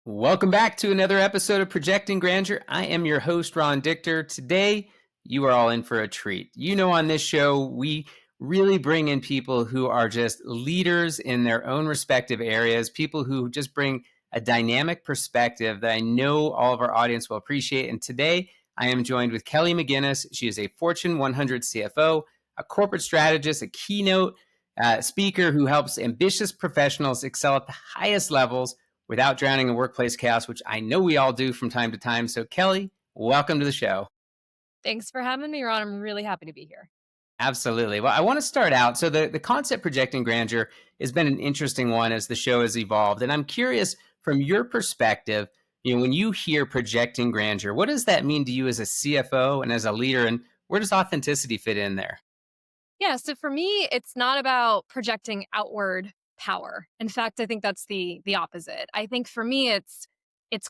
Welcome back to another episode of Projecting Grandeur. I am your host, Ron Dichter. Today, you are all in for a treat. You know, on this show, we really bring in people who are just leaders in their own respective areas, people who just bring a dynamic perspective that I know all of our audience will appreciate. And today, I am joined with Kelly McGinnis. She is a Fortune 100 CFO, a corporate strategist, a keynote speaker who helps ambitious professionals excel at the highest levels without drowning in workplace chaos, which I know we all do from time to time. So, Kelly, welcome to the show. Thanks for having me, Ron. I'm really happy to be here. Absolutely. Well, I want to start out. So, the concept projecting grandeur has been an interesting one as the show has evolved. And I'm curious from your perspective, when you hear projecting grandeur, what does that mean to you as a CFO and as a leader? And where does authenticity fit in there? Yeah, so for me, it's not about projecting outward power. In fact, I think that's the opposite. I think for me it's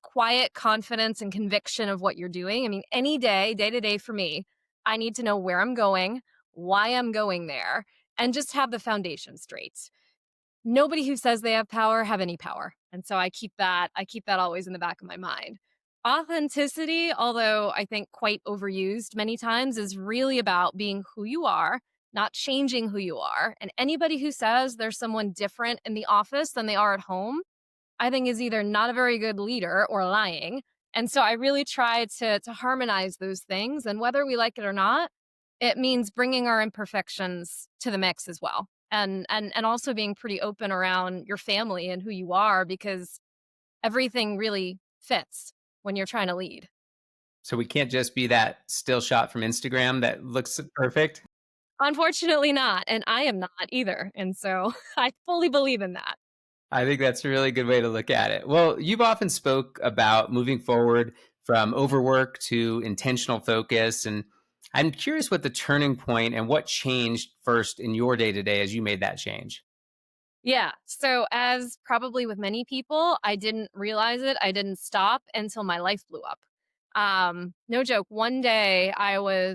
quiet confidence and conviction of what you're doing. I mean, any day to day for me, I need to know where I'm going, why I'm going there, and just have the foundation straight. Nobody who says they have power have any power. And so I keep that always in the back of my mind. Authenticity, although I think quite overused many times, is really about being who you are, not changing who you are. And anybody who says there's someone different in the office than they are at home, I think is either not a very good leader or lying. And so I really try to harmonize those things. And whether we like it or not, it means bringing our imperfections to the mix as well. And also being pretty open around your family and who you are, because everything really fits when you're trying to lead. So, we can't just be that still shot from Instagram that looks perfect. Unfortunately not, and I am not either. And so I fully believe in that. I think that's a really good way to look at it. Well, you've often spoke about moving forward from overwork to intentional focus. And I'm curious what the turning point and what changed first in your day to day as you made that change. Yeah. So, as probably with many people, I didn't realize it. I didn't stop until my life blew up. No joke. One day I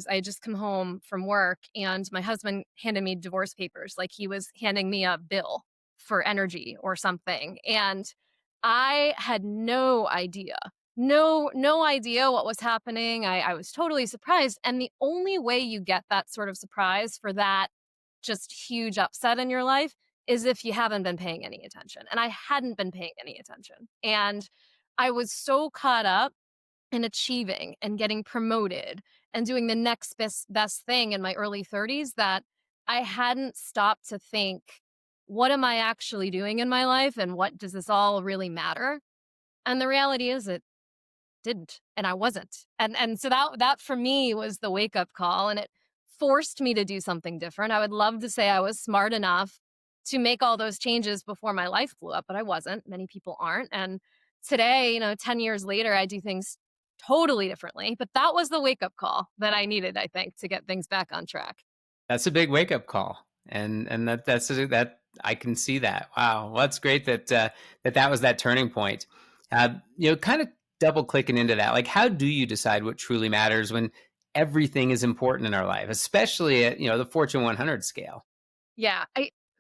had just come home from work and my husband handed me divorce papers, like he was handing me a bill for energy or something. And I had no idea. No idea what was happening. I was totally surprised. And the only way you get that sort of surprise for that just huge upset in your life is if you haven't been paying any attention. And I hadn't been paying any attention. And I was so caught up in achieving and getting promoted and doing the next best thing in my early 30s that I hadn't stopped to think, what am I actually doing in my life and what does this all really matter? And the reality is it didn't, and I wasn't. And so that for me was the wake up call, and it forced me to do something different. I would love to say I was smart enough to make all those changes before my life blew up, but I wasn't. Many people aren't. And today, 10 years later, I do things totally differently. But that was the wake up call that I needed, I think, to get things back on track. That's a big wake up call. And that I can see that. Wow. Well, that's great that was that turning point. Kind of double clicking into that. Like, how do you decide what truly matters when everything is important in our life, especially at, the Fortune 100 scale? Yeah.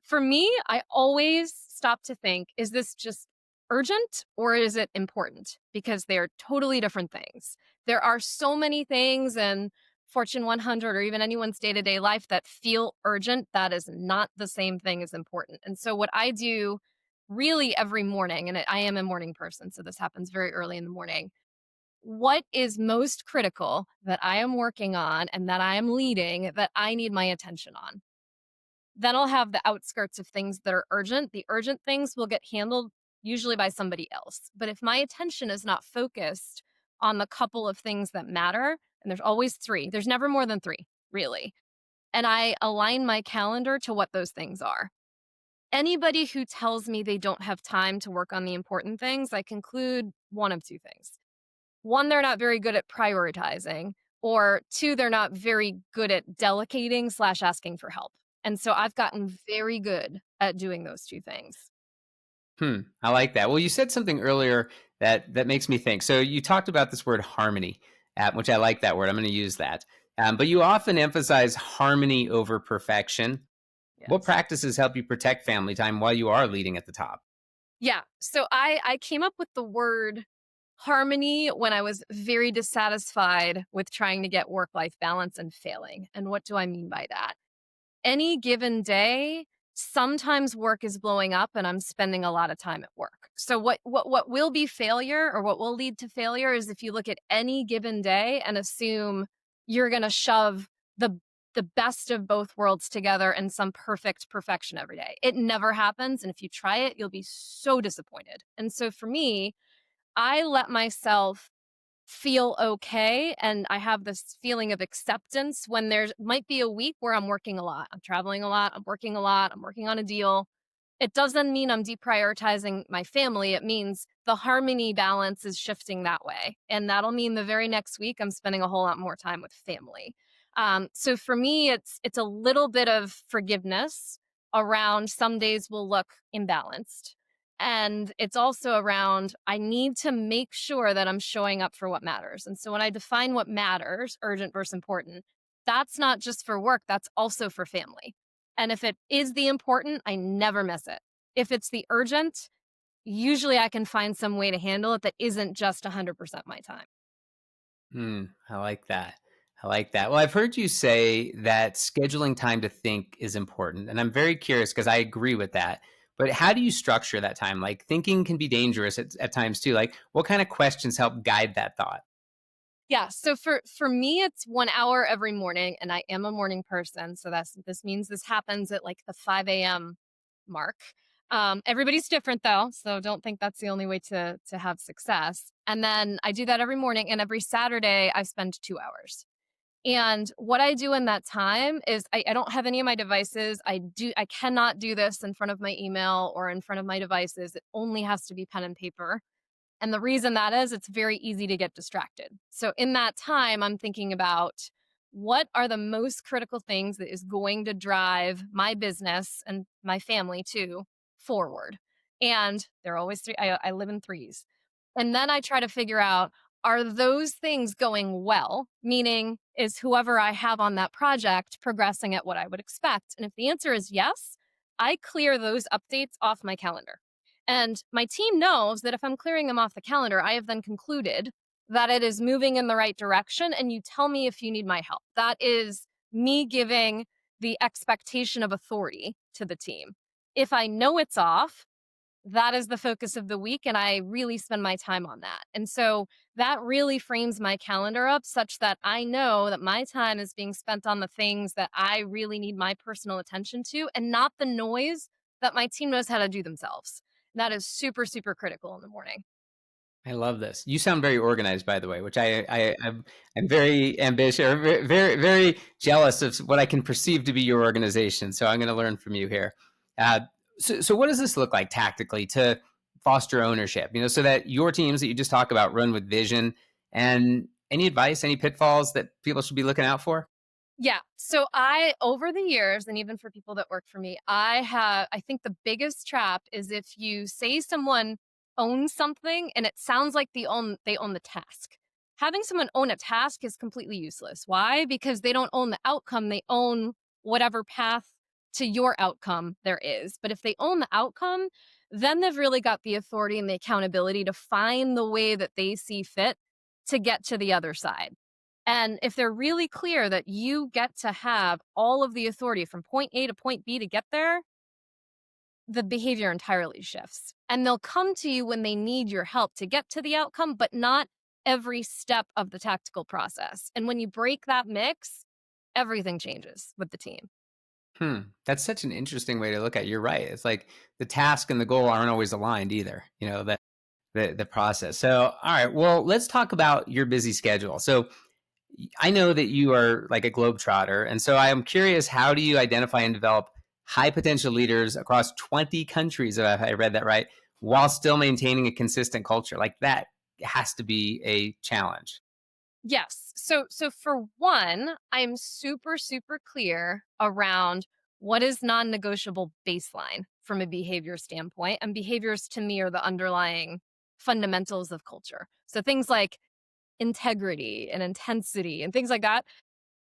For me, I always stop to think, is this just urgent or is it important? Because they're totally different things. There are so many things in Fortune 100 or even anyone's day to day life that feel urgent. That is not the same thing as important. And so, what I do really every morning, and I am a morning person, so this happens very early in the morning. What is most critical that I am working on and that I am leading that I need my attention on? Then I'll have the outskirts of things that are urgent. The urgent things will get handled usually by somebody else. But if my attention is not focused on the couple of things that matter, and there's always three, there's never more than three, really. And I align my calendar to what those things are. Anybody who tells me they don't have time to work on the important things, I conclude one of two things. One, they're not very good at prioritizing, or two, they're not very good at delegating slash asking for help. And so I've gotten very good at doing those two things. I like that. Well, you said something earlier that makes me think. So you talked about this word harmony, which I like that word. I'm going to use that. But you often emphasize harmony over perfection. What Yes. practices help you protect family time while you are leading at the top? Yeah. So I came up with the word harmony when I was very dissatisfied with trying to get work-life balance and failing. And what do I mean by that? Any given day, sometimes work is blowing up and I'm spending a lot of time at work. So what will be failure or what will lead to failure is if you look at any given day and assume you're going to shove the the best of both worlds together in some perfect perfection every day. It never happens, and if you try it, you'll be so disappointed. And so for me, I let myself feel okay, and I have this feeling of acceptance when there's might be a week where I'm working a lot. I'm traveling a lot, I'm working a lot, I'm working on a deal. It doesn't mean I'm deprioritizing my family. It means the harmony balance is shifting that way. And that'll mean the very next week I'm spending a whole lot more time with family. So for me, it's a little bit of forgiveness around some days will look imbalanced. And it's also around I need to make sure that I'm showing up for what matters. And so when I define what matters, urgent versus important, that's not just for work, that's also for family. And if it is the important, I never miss it. If it's the urgent, usually I can find some way to handle it that isn't just 100% my time. I like that. I like that. Well, I've heard you say that scheduling time to think is important. And I'm very curious because I agree with that. But how do you structure that time? Like thinking can be dangerous at times too. Like what kind of questions help guide that thought? Yeah, so for me it's 1 hour every morning and I am a morning person, so this means this happens at like the 5 a.m. mark. Everybody's different though, so don't think that's the only way to have success. And then I do that every morning and every Saturday I spend 2 hours. And what I do in that time is I don't have any of my devices. I cannot do this in front of my email or in front of my devices. It only has to be pen and paper. And the reason that is, it's very easy to get distracted. So in that time, I'm thinking about what are the most critical things that is going to drive my business and my family too forward. And they're always three. I live in threes. And then I try to figure out are those things going well? Meaning, is whoever I have on that project progressing at what I would expect? And if the answer is yes, I clear those updates off my calendar. And my team knows that if I'm clearing them off the calendar, I have then concluded that it is moving in the right direction. And you tell me if you need my help. That is me giving the expectation of authority to the team. If I know it's off, that is the focus of the week. And I really spend my time on that. And so that really frames my calendar up such that I know that my time is being spent on the things that I really need my personal attention to and not the noise that my team knows how to do themselves. That is super, super critical in the morning. I love this. You sound very organized, by the way, which I'm very ambitious, or very jealous of what I can perceive to be your organization. So I'm going to learn from you here. Uh, so what does this look like tactically to foster ownership? You know, so that your teams that you just talk about run with vision. And any advice, any pitfalls that people should be looking out for? Yeah. So over the years, and even for people that work for me, I think the biggest trap is if you say someone owns something and it sounds like they own the task. Having someone own a task is completely useless. Why? Because they don't own the outcome. They own whatever path to your outcome there is. But if they own the outcome, then they've really got the authority and the accountability to find the way that they see fit to get to the other side. And if they're really clear that you get to have all of the authority from point A to point B to get there, the behavior entirely shifts. And they'll come to you when they need your help to get to the outcome, but not every step of the tactical process. And when you break that mix, everything changes with the team. That's such an interesting way to look at it. You're right. It's like the task and the goal aren't always aligned either. You know, that the process. So, all right. Well, let's talk about your busy schedule. So, I know that you are like a globetrotter. And so I am curious, how do you identify and develop high potential leaders across 20 countries, if I read that right, while still maintaining a consistent culture? Like that has to be a challenge. Yes. So for one, I'm super super clear around what is non-negotiable baseline from a behavior standpoint, and behaviors to me are the underlying fundamentals of culture. So things like integrity and intensity and things like that,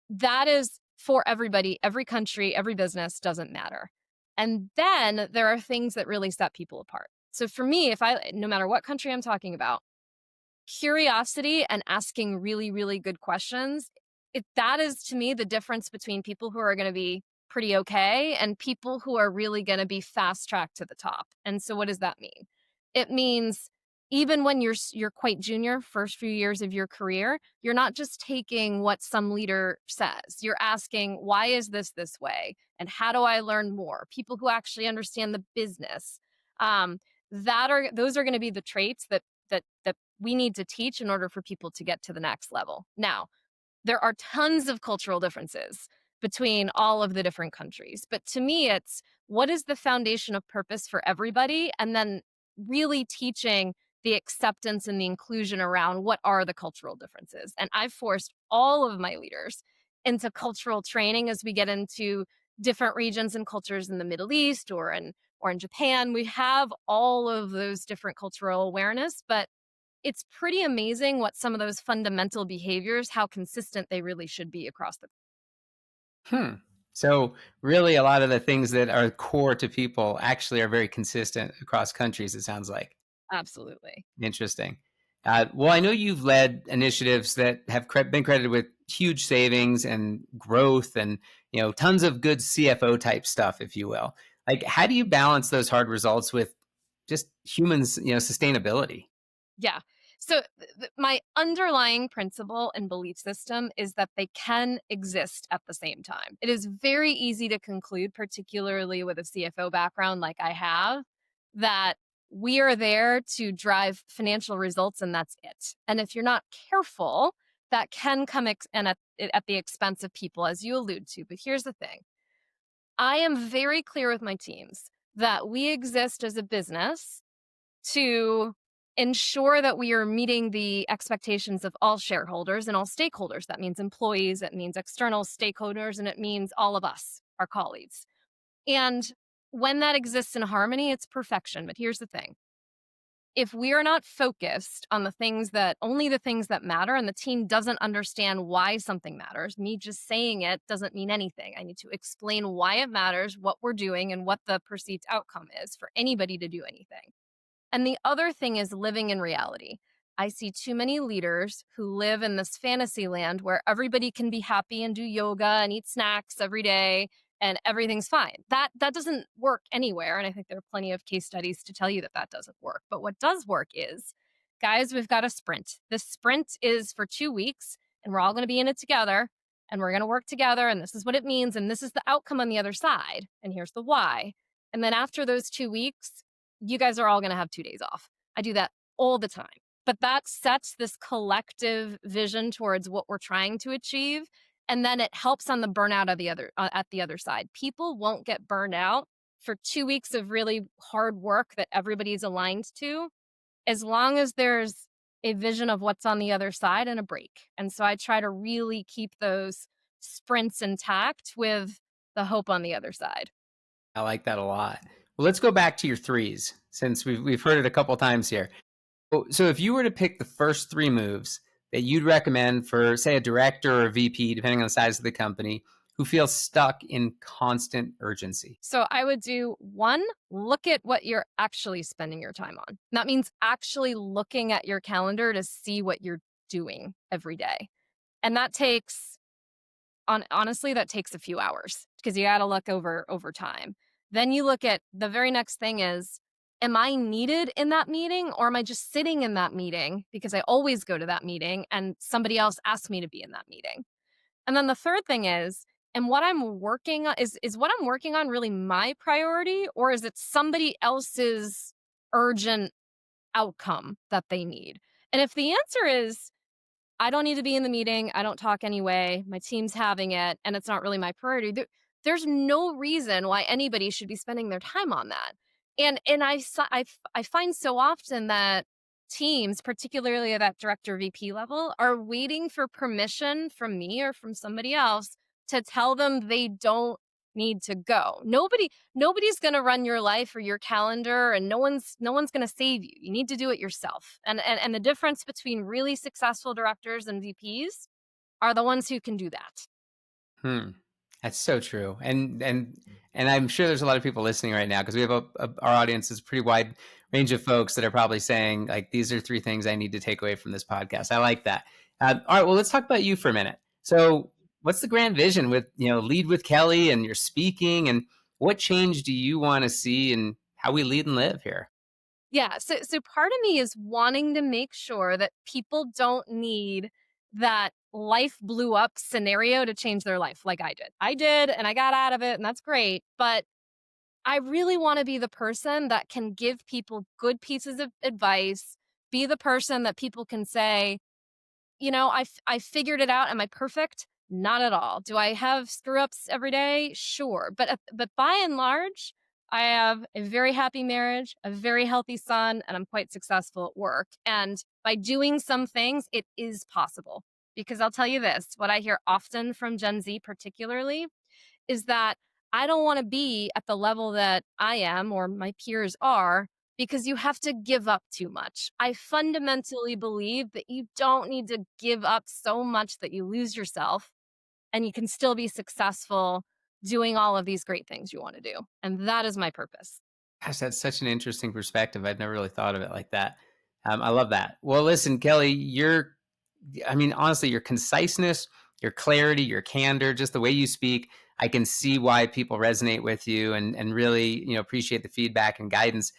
that is for everybody, every country, every business, doesn't matter. And then there are things that really set people apart. So for me, if I no matter what country I'm talking about, curiosity and asking really, really good questions, that is to me the difference between people who are gonna be pretty okay and people who are really gonna be fast tracked to the top. And so what does that mean? It means even when you're quite junior, first few years of your career, you're not just taking what some leader says. You're asking, "Why is this way? And how do I learn more?" People who actually understand the business. Um, those are gonna be the traits that we need to teach in order for people to get to the next level. Now, there are tons of cultural differences between all of the different countries. But to me, it's what is the foundation of purpose for everybody? And then really teaching the acceptance and the inclusion around what are the cultural differences. And I've forced all of my leaders into cultural training as we get into different regions and cultures in the Middle East or in Japan. We have all of those different cultural awareness, but it's pretty amazing what some of those fundamental behaviors, how consistent they really should be across the. Hmm. So really, a lot of the things that are core to people actually are very consistent across countries. It sounds like. Absolutely. Interesting. Well, I know you've led initiatives that have been credited with huge savings and growth, and tons of good CFO type stuff, if you will. Like, how do you balance those hard results with just humans, sustainability? Yeah. So my underlying principle and belief system is that they can exist at the same time. It is very easy to conclude, particularly with a CFO background like I have, that we are there to drive financial results and that's it. And if you're not careful, that can come at the expense of people, as you allude to. But here's the thing: I am very clear with my teams that we exist as a business to ensure that we are meeting the expectations of all shareholders and all stakeholders. That means employees, it means external stakeholders, and it means all of us, our colleagues. And when that exists in harmony, it's perfection. But here's the thing: if we are not focused on only the things that matter, and the team doesn't understand why something matters, me just saying it doesn't mean anything. I need to explain why it matters, what we're doing, and what the perceived outcome is for anybody to do anything. And the other thing is living in reality. I see too many leaders who live in this fantasy land where everybody can be happy and do yoga and eat snacks every day and everything's fine. That doesn't work anywhere, and I think there are plenty of case studies to tell you that that doesn't work. But what does work is, guys, we've got a sprint. This sprint is for 2 weeks and we're all going to be in it together and we're going to work together and this is what it means and this is the outcome on the other side and here's the why. And then after those 2 weeks, you guys are all going to have 2 days off. I do that all the time. But that sets this collective vision towards what we're trying to achieve. And then it helps on the burnout of at the other side. People won't get burned out for 2 weeks of really hard work that everybody's aligned to, as long as there's a vision of what's on the other side and a break. And so I try to really keep those sprints intact with the hope on the other side. I like that a lot. Well, let's go back to your threes since we've heard it a couple times here. So if you were to pick the first three moves that you'd recommend for, say, a director or a VP, depending on the size of the company, who feels stuck in constant urgency. So I would do one, look at what you're actually spending your time on. That means actually looking at your calendar to see what you're doing every day. And that takes honestly, that takes a few hours because you got to look over time. Then you look at the very next thing is, am I needed in that meeting or am I just sitting in that meeting because I always go to that meeting and somebody else asked me to be in that meeting? And then the third thing is, and what I'm working on is what I'm working on really my priority, or is it somebody else's urgent outcome that they need? And if the answer is I don't need to be in the meeting. I don't talk anyway. My team's having it, and it's not really my priority. There's no reason why anybody should be spending their time on that. And I find so often that teams, particularly at that director VP level, are waiting for permission from me or from somebody else to tell them they don't need to go. Nobody's going to run your life or your calendar, and no one's going to save you. You need to do it yourself. And the difference between really successful directors and VPs are the ones who can do that. Hmm. That's so true. And I'm sure there's a lot of people listening right now because we have our audience is pretty wide range of folks that are probably saying, like, these are three things I need to take away from this podcast. I like that. All right, well, let's talk about you for a minute. So, what's the grand vision with, Lead with Kelly and your speaking, and what change do you want to see in how we lead and live here? Yeah, so part of me is wanting to make sure that people don't need that life blew up scenario to change their life like I did. I did and I got out of it and that's great, but I really want to be the person that can give people good pieces of advice, be the person that people can say, I figured it out. Am I perfect? Not at all. Do I have screw ups every day? Sure. But by and large, I have a very happy marriage, a very healthy son, and I'm quite successful at work. And by doing some things, it is possible. Because I'll tell you this, what I hear often from Gen Z, particularly, is that I don't want to be at the level that I am or my peers are because you have to give up too much. I fundamentally believe that you don't need to give up so much that you lose yourself and you can still be successful doing all of these great things you want to do. And that is my purpose. Gosh, that's such an interesting perspective. I've never really thought of it like that. I love that. Well, listen, Kelly, honestly, your conciseness, your clarity, your candor, just the way you speak, I can see why people resonate with you and really, appreciate the feedback and guidance.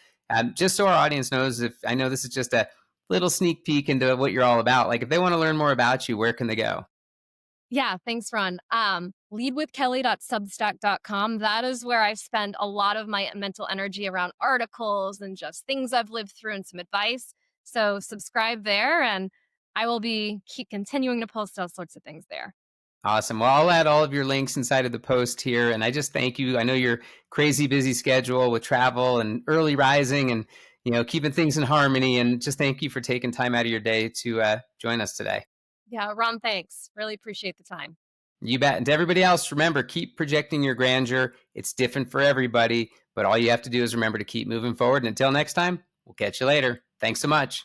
Just so our audience knows, if I know this is just a little sneak peek into what you're all about, like if they want to learn more about you, where can they go? Yeah, thanks, Ron. Leadwithkelly.substack.com. That is where I spend a lot of my mental energy around articles and just things I've lived through and some advice. So subscribe there, and I will be keep continuing to post all sorts of things there. Awesome. Well, I'll add all of your links inside of the post here. And I just thank you. I know your crazy busy schedule with travel and early rising and, keeping things in harmony. And just thank you for taking time out of your day to join us today. Yeah, Ron, thanks. Really appreciate the time. You bet. And to everybody else, remember, keep projecting your grandeur. It's different for everybody, but all you have to do is remember to keep moving forward. And until next time, we'll catch you later. Thanks so much.